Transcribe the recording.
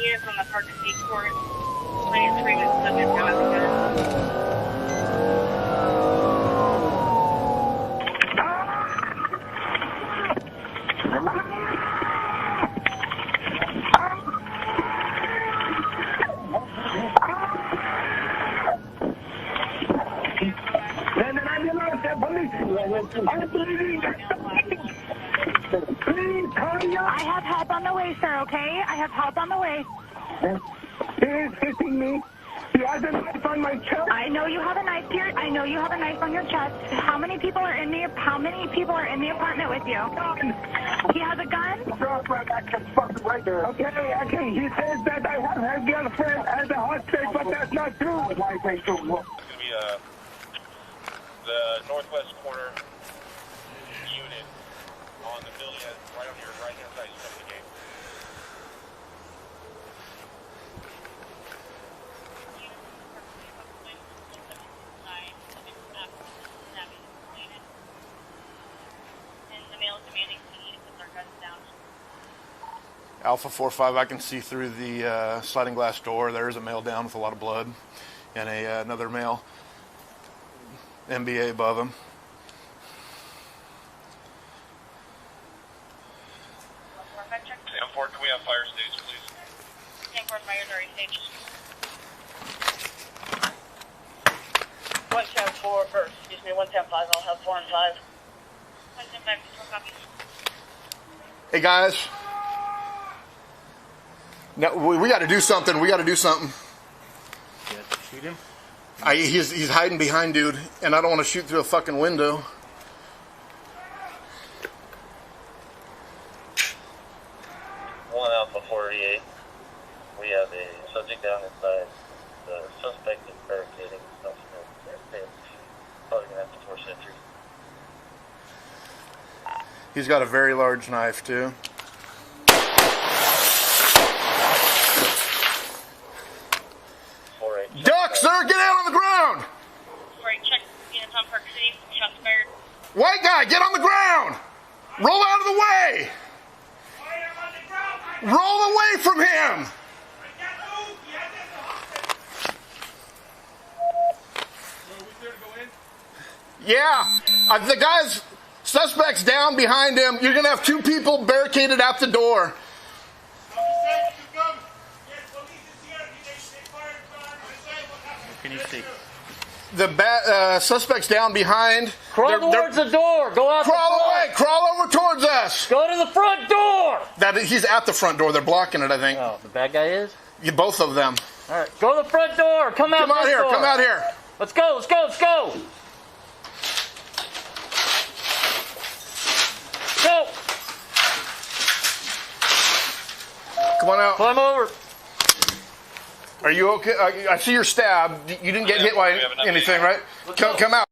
units on the Park City Court. Transferring the subject now at the gun. I'm bleeding. Please, hurry up. I have help on the way, sir, okay? I have help on the way. He is hitting me. He has a knife on my chest. I know you have a knife here. I know you have a knife on your chest. How many people are in the apartment with you? He has a gun? Right there. Okay. He says that I have his girlfriend as a hostage, but that's not true. It's going to be the northwest corner unit on the building right on your right-hand side of the gate. And the male demanding to put their guns down. Alpha 4-5, I can see through the sliding glass door. There is a male down with a lot of blood, and another male MBA above him. Stanford, can we have fire stage, please? Stanford fires already staged. 110-5, I'll have 4 and 5. 110-5, control copy. Hey guys, no, we got to do something. We got to do something. You have to shoot him? He's hiding behind dude, and I don't want to shoot through a fucking window. One Alpha 48. We have a subject down inside. The suspect is barricading himself in the stairs. Probably gonna have to force entry. He's got a very large knife too. Duck, sir, get out on the ground! Sorry, check units on Park City. Shots fired. White guy, get on the ground! Roll out of the way! Roll away from him! Yeah, the guy's suspect's down behind him. You're gonna have 2 people barricaded at the door. What can you see? The suspect's down behind. Crawl towards the door. Go out. Crawl away. Crawl over towards us. Go to the front door. He's at the front door. They're blocking it, I think. Oh, the bad guy is? Both of them. All right. Go to the front door. Come out. Come out here. Door. Come out here. Let's go. Let's go. Let's go. Go. Come on out. Climb over. Are you okay? I see your stab. You didn't get hit by anything, right? Come out.